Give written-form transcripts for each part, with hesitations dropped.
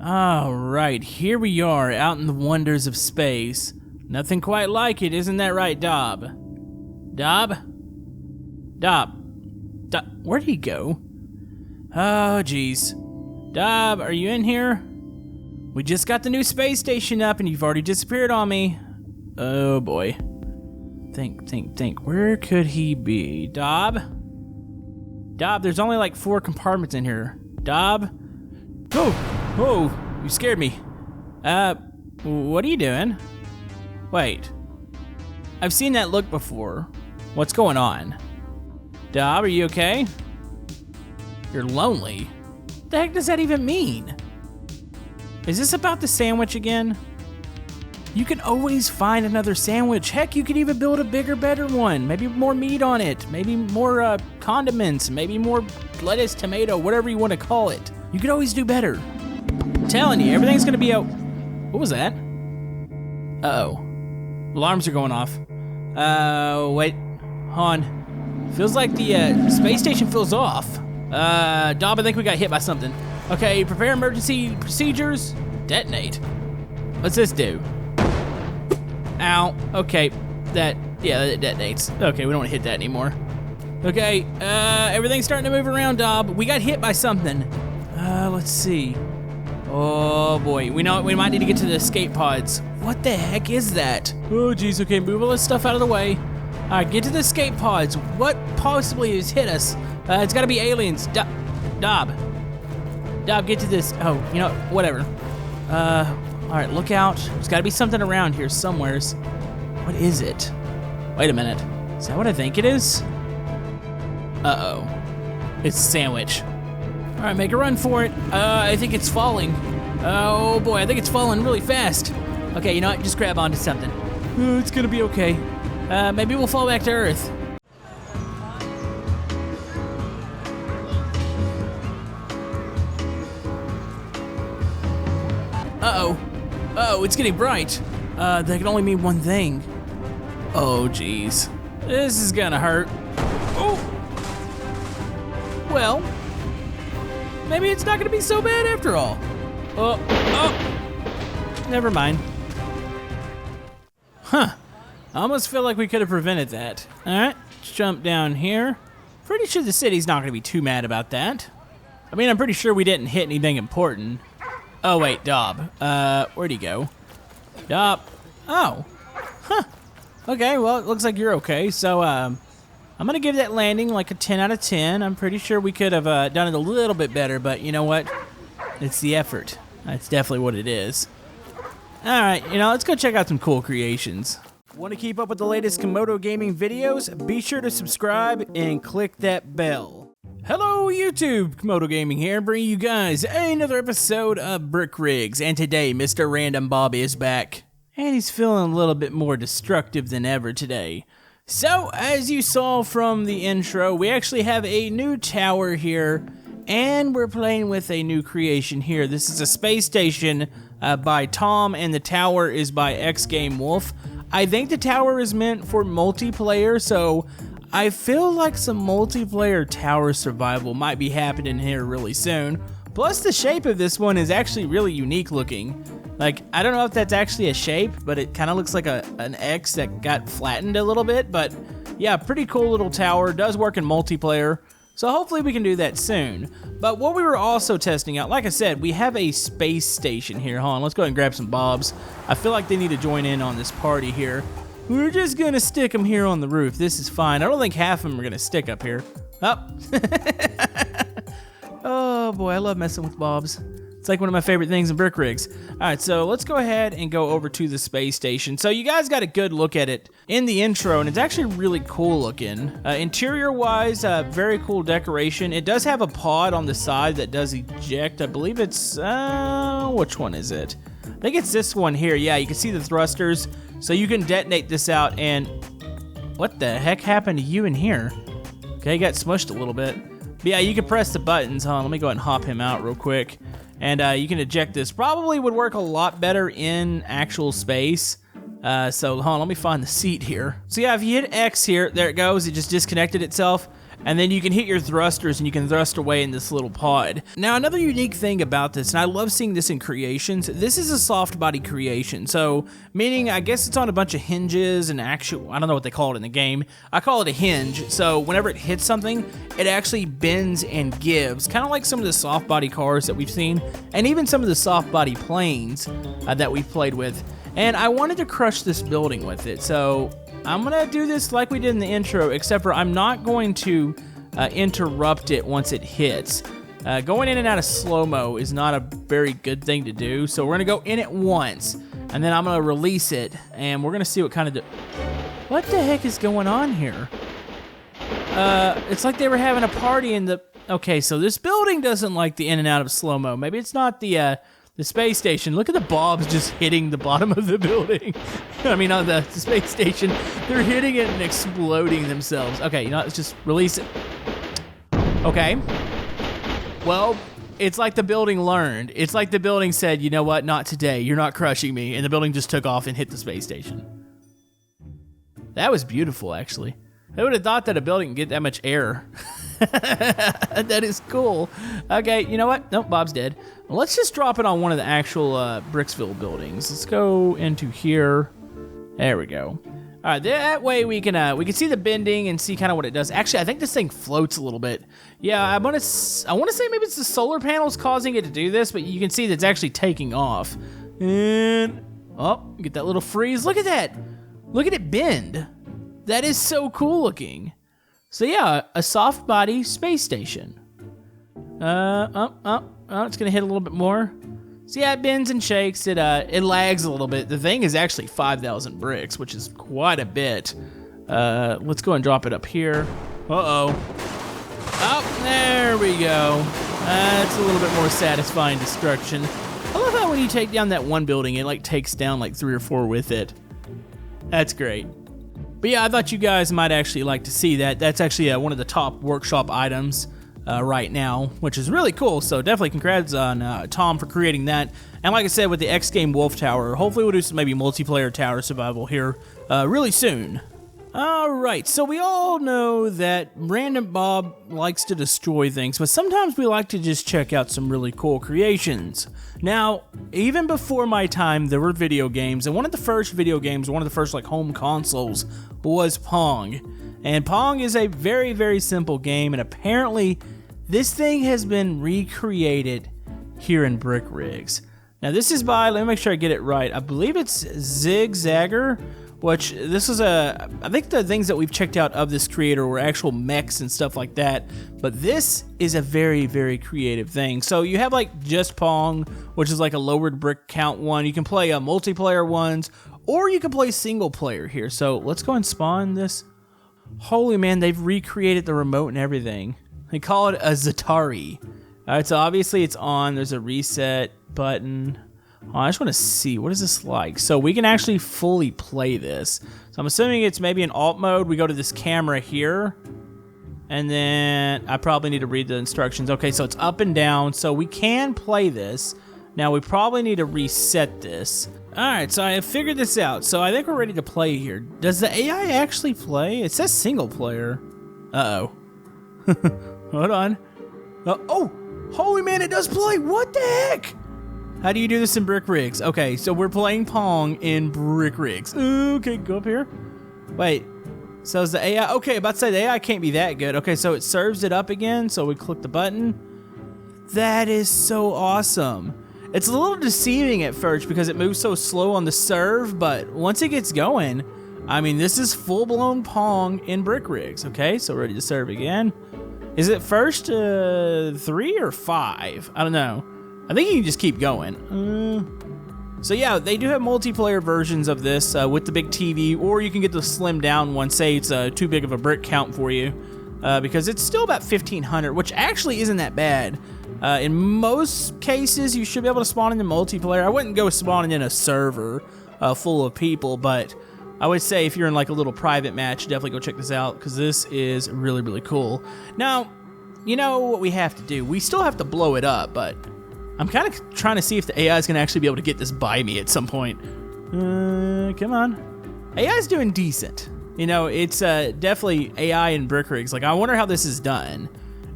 All right, here we are out in the wonders of space. Nothing quite like it, isn't that right, Dob? Dob? Where'd he go? Oh, geez. Dob, are you in here? We just got the new space station up and you've already disappeared on me. Oh, boy. Think. Where could he be? Dob, there's only like 4 compartments in here. Dob? Oh, you scared me. What are you doing? Wait. I've seen that look before. What's going on? Dob, are you okay? You're lonely. What the heck does that even mean? Is this about the sandwich again? You can always find another sandwich. Heck, you could even build a bigger, better one. Maybe more meat on it. Maybe more condiments. Maybe more lettuce, tomato, whatever you want to call it. You could always do better. I'm telling you, everything's gonna be what was that? Uh-oh. Alarms are going off. Wait. Hold on. Feels like the space station feels off. Dob, I think we got hit by something. Okay, prepare emergency procedures. Detonate. What's this do? Ow. Okay. That detonates. Okay, we don't want to hit that anymore. Okay, everything's starting to move around, Dob. We got hit by something. Let's see. Oh boy, we might need to get to the escape pods. What the heck is that? Oh geez, okay, move all this stuff out of the way. All right, get to the escape pods. What possibly has hit us? It's gotta be aliens. Dob, get to this. Oh, you know, whatever. All right, look out. There's gotta be something around here somewheres. What is it? Wait a minute. Is that what I think it is? Uh-oh. It's a sandwich. All right, make a run for it. I think it's falling. Oh boy, I think it's falling really fast. Okay, you know what? Just grab onto something. It's gonna be okay. Maybe we'll fall back to Earth. Uh-oh. Oh, it's getting bright. That can only mean one thing. Oh, geez. This is gonna hurt. Oh! Well, maybe it's not gonna be so bad after all. Oh, never mind. Huh, I almost feel like we could have prevented that. All right, let's jump down here. Pretty sure the city's not gonna be too mad about that. I mean, I'm pretty sure we didn't hit anything important. Oh wait, Dob, where'd he go? Dob, oh, huh. Okay, well, it looks like you're okay, so, I'm gonna give that landing like a 10 out of 10. I'm pretty sure we could have done it a little bit better, but you know what? It's the effort. That's definitely what it is. All right, you know, let's go check out some cool creations. Want to keep up with the latest Camodo gaming videos? Be sure to subscribe and click that bell. Hello YouTube, Camodo Gaming here, bringing you guys another episode of Brick Rigs, and today Mr. Random Bob is back. And he's feeling a little bit more destructive than ever today. So, as you saw from the intro, we actually have a new tower here, and we're playing with a new creation here. This is a space station by Tom, and the tower is by X Game Wolf. I think the tower is meant for multiplayer, so I feel like some multiplayer tower survival might be happening here really soon. Plus, the shape of this one is actually really unique looking. Like, I don't know if that's actually a shape, but it kind of looks like an X that got flattened a little bit. But yeah, pretty cool little tower. Does work in multiplayer. So hopefully we can do that soon. But what we were also testing out, like I said, we have a space station here. Hold on, let's go ahead and grab some bobs. I feel like they need to join in on this party here. We're just gonna stick them here on the roof. This is fine. I don't think half of them are gonna stick up here. Oh. Oh boy, I love messing with bobs. It's like one of my favorite things in Brick Rigs. All right, so let's go ahead and go over to the space station. So you guys got a good look at it in the intro, and it's actually really cool looking. Interior-wise, very cool decoration. It does have a pod on the side that does eject. I believe it's, which one is it? I think it's this one here. Yeah, you can see the thrusters. So you can detonate this out, and what the heck happened to you in here? Okay, got smushed a little bit. But yeah, you can press the buttons. Hold on, let me go ahead and hop him out real quick. And you can eject this. Probably would work a lot better in actual space. So hold on, let me find the seat here. So yeah, if you hit X here, there it goes. It just disconnected itself. and then you can hit your thrusters and you can thrust away in this little pod. Now, another unique thing about this, and I love seeing this in creations, this is a soft body creation. So, meaning, I guess it's on a bunch of hinges and actual, I don't know what they call it in the game. I call it a hinge. So, whenever it hits something, it actually bends and gives, kind of like some of the soft body cars that we've seen, and even some of the soft body planes that we've played with. And I wanted to crush this building with it, so I'm gonna do this like we did in the intro, except for I'm not going to interrupt it once it hits. Going in and out of slow-mo is not a very good thing to do, so we're gonna go in it once, and then I'm gonna release it, and we're gonna see what kind of... What the heck is going on here? It's like they were having a party in the... Okay, so this building doesn't like the in and out of slow-mo. Maybe it's not the space station. Look at the bobs just hitting the bottom of the building. I mean, on the space station. They're hitting it and exploding themselves. Okay, you know what? Let's just release it. Okay. Well, it's like the building learned. It's like the building said, you know what? Not today. You're not crushing me. And the building just took off and hit the space station. That was beautiful, actually. I would have thought that a building can get that much air. That is cool. Okay, you know what? Nope, Bob's dead. Well, let's just drop it on one of the actual Bricksville buildings. Let's go into here. There we go. All right, that way we can see the bending and see kind of what it does. Actually, I think this thing floats a little bit. Yeah, I want to say maybe it's the solar panels causing it to do this, but you can see that it's actually taking off. And oh, get that little freeze. Look at that. Look at it bend. That is so cool looking. So yeah, a soft body space station. It's gonna hit a little bit more. So yeah, it bends and shakes. It lags a little bit. The thing is actually 5,000 bricks, which is quite a bit. Let's go and drop it up here. Uh-oh. Oh, there we go. That's a little bit more satisfying destruction. I love how when you take down that one building, it like takes down like 3 or 4 with it. That's great. But yeah, I thought you guys might actually like to see that. That's actually one of the top workshop items right now, which is really cool. So definitely congrats on Tom for creating that. And like I said, with the X Game Wolf Tower, hopefully we'll do some maybe multiplayer tower survival here really soon. Alright, so we all know that Random Bob likes to destroy things, but sometimes we like to just check out some really cool creations. Now, even before my time, there were video games, and one of the first video games, one of the first like home consoles, was Pong. And Pong is a very, very simple game, and apparently this thing has been recreated here in Brick Rigs. Now this is by, let me make sure I get it right, I believe it's Zigzagger, which this is I think the things that we've checked out of this creator were actual mechs and stuff like that, but this is a very, very creative thing. So you have like just Pong, which is like a lowered brick count one. You can play multiplayer ones, or you can play single player here. So let's go and spawn this. Holy man, they've recreated the remote and everything. They call it a Zatari. All right, so obviously it's on. There's a reset button. Oh, I just want to see, what is this like? So we can actually fully play this. So I'm assuming it's maybe in alt mode. We go to this camera here, and then I probably need to read the instructions. Okay, so it's up and down, so we can play this. Now we probably need to reset this. All right, so I have figured this out. So I think we're ready to play here. Does the AI actually play? It says single player. Uh-oh. Hold on. Oh, holy man, it does play. What the heck? How do you do this in Brick Rigs? Okay, so we're playing Pong in Brick Rigs. Okay, go up here. Wait, so is the AI... Okay, about to say the AI can't be that good. Okay, so it serves it up again, so we click the button. That is so awesome. It's a little deceiving at first because it moves so slow on the serve, but once it gets going, I mean, this is full-blown Pong in Brick Rigs. Okay, so ready to serve again. Is it first 3 or 5? I don't know. I think you can just keep going. So yeah, they do have multiplayer versions of this with the big TV, or you can get the slim down one, say it's too big of a brick count for you, because it's still about 1,500, which actually isn't that bad. In most cases, you should be able to spawn into multiplayer. I wouldn't go spawning in a server full of people, but I would say if you're in like a little private match, definitely go check this out, because this is really, really cool. Now, you know what we have to do? We still have to blow it up, but I'm kind of trying to see if the AI is going to actually be able to get this by me at some point. Come on. AI's doing decent. You know, it's definitely AI and brick rigs. Like, I wonder how this is done.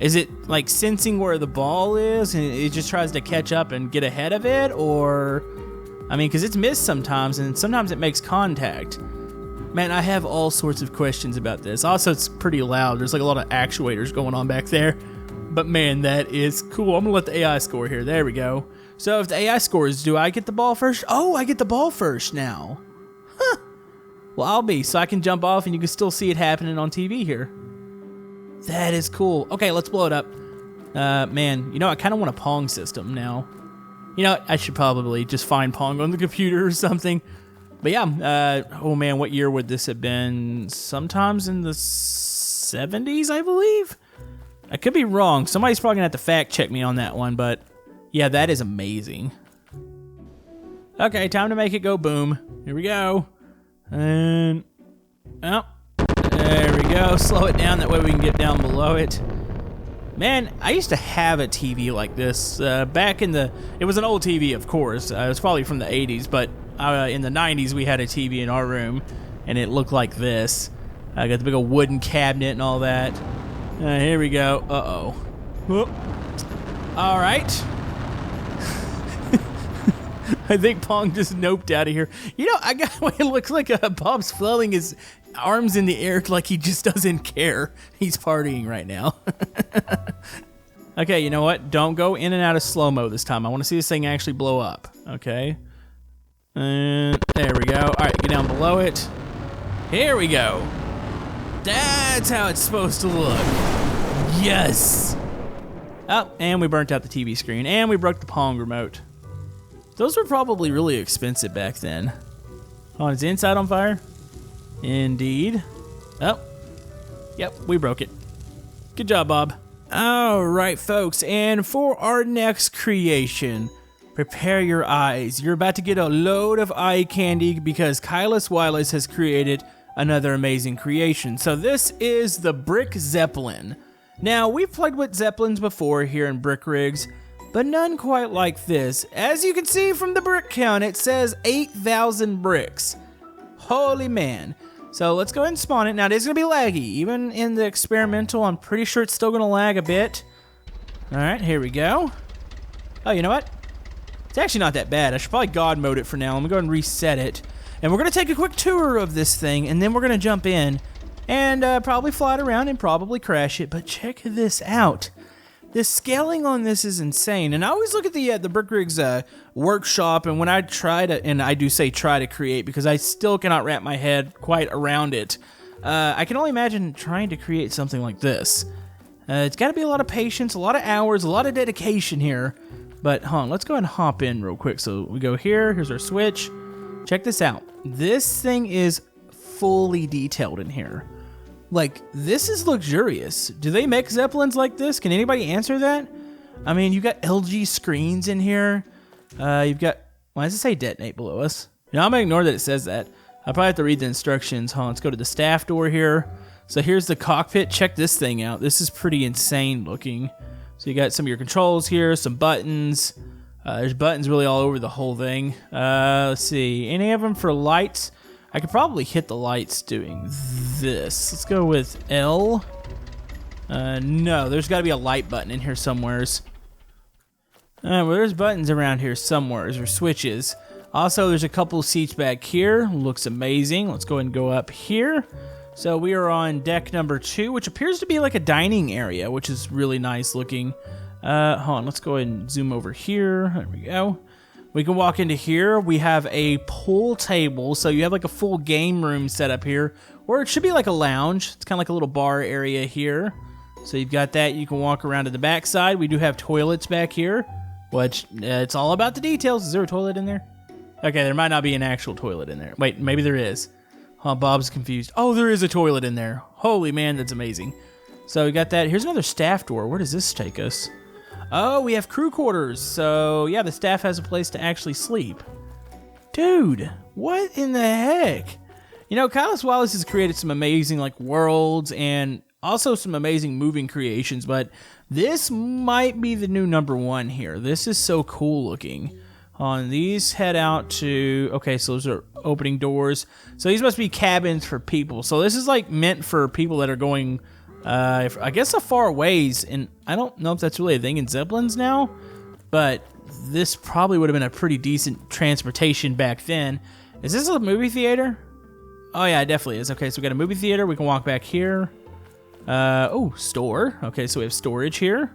Is it like sensing where the ball is and it just tries to catch up and get ahead of it? Or, I mean, because it's missed sometimes and sometimes it makes contact. Man, I have all sorts of questions about this. Also, it's pretty loud. There's like a lot of actuators going on back there. But man, that is cool. I'm gonna let the AI score here. There we go. So if the AI scores, do I get the ball first? Oh, I get the ball first now. Huh. Well, I'll be, so I can jump off and you can still see it happening on TV here. That is cool. Okay, let's blow it up. Man, you know, I kind of want a Pong system now. You know, I should probably just find Pong on the computer or something. But yeah, oh man, what year would this have been? Sometimes in the 70s, I believe? I could be wrong. Somebody's probably gonna have to fact check me on that one, but yeah, that is amazing. Okay, time to make it go boom. Here we go. And, oh, there we go. Slow it down, that way we can get down below it. Man, I used to have a TV like this back in the... It was an old TV, of course. It was probably from the 80s, but in the 90s we had a TV in our room, and it looked like this. I got the big old wooden cabinet and all that. Here we go. Uh-oh. Whoop. All right. I think Pong just noped out of here. You know, it looks like Bob's flailing his arms in the air like he just doesn't care. He's partying right now. Okay, you know what? Don't go in and out of slow-mo this time. I want to see this thing actually blow up. Okay. And there we go. All right, get down below it. Here we go. That's how it's supposed to look. Yes. Oh, and we burnt out the TV screen, and we broke the Pong remote. Those were probably really expensive back then. Oh, is the inside on fire? Indeed. Oh. Yep, we broke it. Good job, Bob. All right, folks, and for our next creation, prepare your eyes. You're about to get a load of eye candy because Kylus Wireless has created another amazing creation. So this is the Brick Zeppelin. Now, we've played with Zeppelins before here in Brick Rigs, but none quite like this. As you can see from the brick count, it says 8,000 bricks. Holy man. So let's go ahead and spawn it. Now, it is going to be laggy. Even in the experimental, I'm pretty sure it's still going to lag a bit. All right, here we go. Oh, you know what? It's actually not that bad. I should probably God mode it for now. I'm going to go ahead and reset it. And we're going to take a quick tour of this thing, and then we're going to jump in and probably fly it around and probably crash it. But check this out. The scaling on this is insane. And I always look at the Brick Rigs workshop, and when I try to, and I do say try to create because I still cannot wrap my head quite around it. I can only imagine trying to create something like this. It's got to be a lot of patience, a lot of hours, a lot of dedication here. But hold on, let's go ahead and hop in real quick. So we go here, here's our switch. Check this out. This thing is fully detailed in here. Like, this is luxurious. Do they make Zeppelins like this? Can anybody answer that? I mean, you've got LG screens in here. You've got, why does it say detonate below us? You know, I'm gonna ignore that it says that. I'll probably have to read the instructions. Hold on, let's go to the staff door here. So here's the cockpit. Check this thing out. This is pretty insane looking. So you got some of your controls here, some buttons. There's buttons really all over the whole thing. Let's see, any of them for lights? I could probably hit the lights doing this. Let's go with L. No, there's got to be a light button in here somewheres. Well, there's buttons around here somewheres, or switches. Also, there's a couple seats back here. Looks amazing. Let's go ahead and go up here. So we are on deck number 2, which appears to be like a dining area, which is really nice looking. Hold on, let's go ahead and zoom over here. There we go. We can walk into here. We have a pool table, so you have like a full game room set up here, or it should be like a lounge. It's kind of like a little bar area here. So you've got that. You can walk around to the back side. We do have toilets back here, which it's all about the details. Is there a toilet in there? Okay, there might not be an actual toilet in there. Wait, maybe there is. Huh, Bob's confused. Oh, there is a toilet in there. Holy man, that's amazing. So we got that. Here's another staff door. Where does this take us? Oh, we have crew quarters. So, yeah, the staff has a place to actually sleep. Dude, what in the heck? You know, Kylus Wireless has created some amazing, like, worlds and also some amazing moving creations, but this might be the new #1 here. This is so cool looking. On these head out to, okay, so those are opening doors. So these must be cabins for people. So this is like meant for people that are going, I guess a far ways. And I don't know if that's really a thing in Zeppelins now, but this probably would have been a pretty decent transportation back then. Is this a movie theater? Oh yeah, it definitely is. Okay, so we got a movie theater. We can walk back here. Oh, store. Okay, so we have storage here.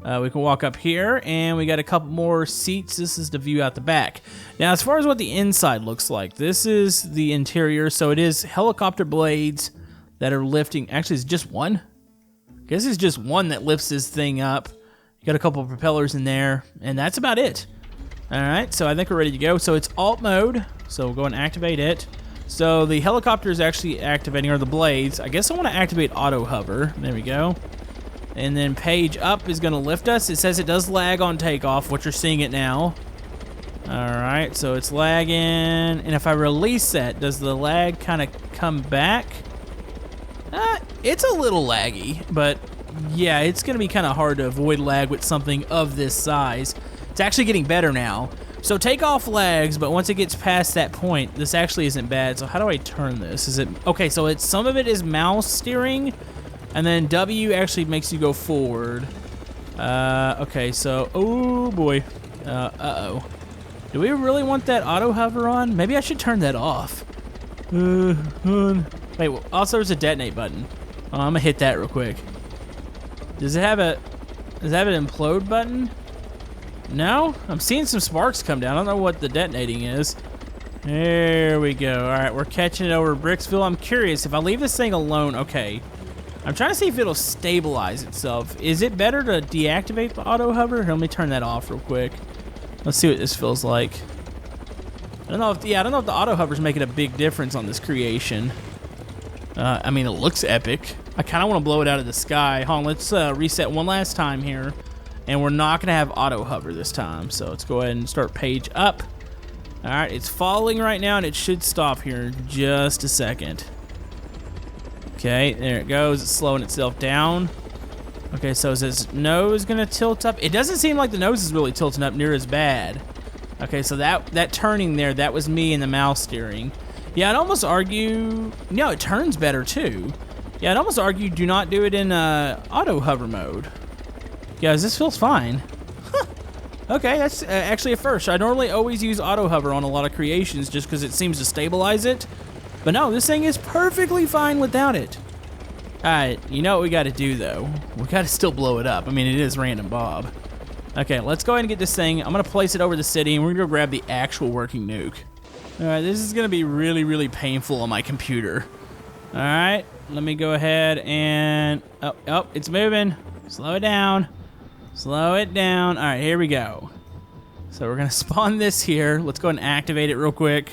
We can walk up here, and we got a couple more seats. This is the view out the back. Now, as far as what the inside looks like, this is the interior. So it is helicopter blades that are lifting. Actually, it's just one. I guess it's just one that lifts this thing up. You got a couple of propellers in there, and that's about it. All right, so I think we're ready to go. So it's alt mode, so we'll go and activate it. So the helicopter is actually activating, or the blades. I guess I want to activate auto hover. There we go. And then page up is going to lift us. It says it does lag on takeoff, which you're seeing it now. All right, so it's lagging. And if I release that, does the lag kind of come back? It's a little laggy, but yeah, it's going to be kind of hard to avoid lag with something of this size. It's actually getting better now. So takeoff lags, but once it gets past that point, this actually isn't bad. So how do I turn this? Is it okay? So it's some of it is mouse steering, and then W actually makes you go forward. Okay, so oh boy, uh-oh. Do we really want that auto hover on? Maybe I should turn that off. Wait, well, also there's a detonate button. Oh, I'm gonna hit that real quick. Does it have an implode button? No? I'm seeing some sparks come down. I don't know what the detonating is. There we go. All right, we're catching it over Bricksville. I'm curious, if I leave this thing alone, okay. I'm trying to see if it'll stabilize itself. Is it better to deactivate the auto hover? Let me turn that off real quick. Let's see what this feels like. I don't know if the auto hover's making a big difference on this creation. I mean, it looks epic. I kind of want to blow it out of the sky. Hold on, let's reset one last time here. And we're not going to have auto hover this time. So let's go ahead and start page up. All right, it's falling right now, and it should stop here in just a second. Okay, there it goes. It's slowing itself down. Okay, so is this nose going to tilt up? It doesn't seem like the nose is really tilting up near as bad. Okay, so that turning there, that was me and the mouse steering. Yeah, I'd almost argue... No, it turns better, too. Yeah, I'd almost argue do not do it in auto hover mode. Yeah, this feels fine. Huh. Okay, that's actually a first. I normally always use auto hover on a lot of creations just because it seems to stabilize it. But no, this thing is perfectly fine without it. Alright, you know what we got to do, though? We got to still blow it up. I mean, it is Random Bob. Okay, let's go ahead and get this thing. I'm going to place it over the city, and we're going to go grab the actual working nuke. Alright, this is going to be really, really painful on my computer. Alright, let me go ahead and... Oh, it's moving. Slow it down. Slow it down. All right, here we go. So we're going to spawn this here. Let's go ahead and activate it real quick.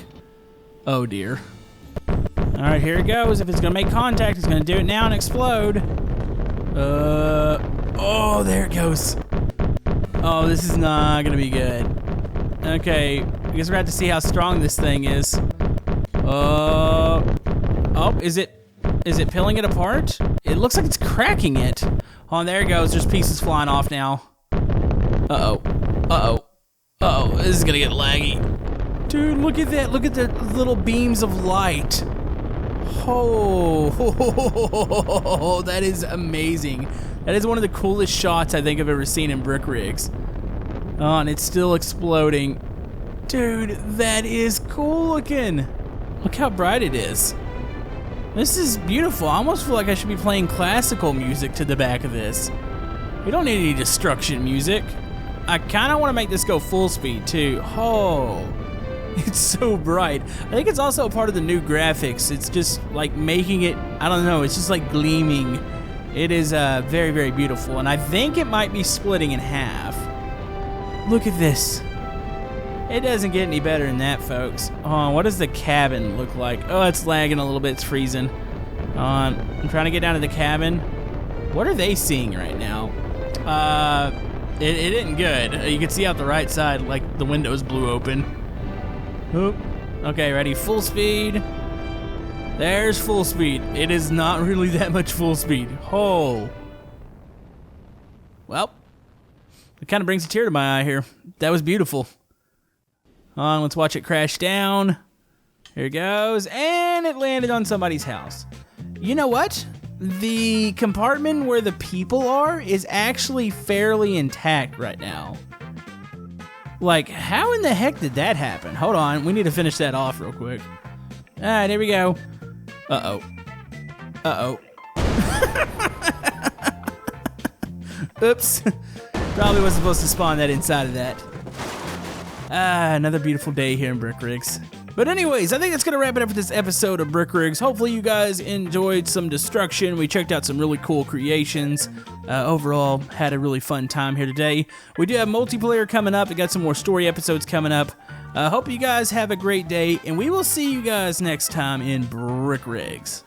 Oh, dear. All right, here it goes. If it's going to make contact, it's going to do it now and explode. Oh, there it goes. Oh, this is not going to be good. Okay, I guess we're going to have to see how strong this thing is. Oh, is it peeling it apart? It looks like it's cracking it. Oh, there it goes. There's pieces flying off now. Uh-oh. Uh-oh. Uh-oh. This is gonna get laggy. Dude, look at that. Look at the little beams of light. Oh, that is amazing. That is one of the coolest shots I think I've ever seen in brick rigs. Oh, and it's still exploding. Dude, that is cool looking. Look how bright it is. This is beautiful. I almost feel like I should be playing classical music to the back of this. We don't need any destruction music. I kind of want to make this go full speed too. Oh, it's so bright. I think it's also a part of the new graphics. It's just like making it, I don't know, it's just like gleaming. It is very, very beautiful. And I think it might be splitting in half. Look at this. It doesn't get any better than that, folks. Oh, what does the cabin look like? Oh, it's lagging a little bit. It's freezing. I'm trying to get down to the cabin. What are they seeing right now? It isn't good. You can see out the right side, like the windows blew open. Oop. Okay, ready? Full speed. There's full speed. It is not really that much full speed. Oh. Well, it kind of brings a tear to my eye here. That was beautiful. On, let's watch it crash down. Here it goes, and it landed on somebody's house. You know what? The compartment where the people are is actually fairly intact right now. Like, how in the heck did that happen? Hold on, we need to finish that off real quick. All right, here we go. Uh-oh. Uh-oh. Oops. Probably wasn't supposed to spawn that inside of that. Another beautiful day here in Brick Rigs. But anyways, I think that's going to wrap it up for this episode of Brick Rigs. Hopefully you guys enjoyed some destruction. We checked out some really cool creations. Overall, had a really fun time here today. We do have multiplayer coming up. We got some more story episodes coming up. Hope you guys have a great day, and we will see you guys next time in Brick Rigs.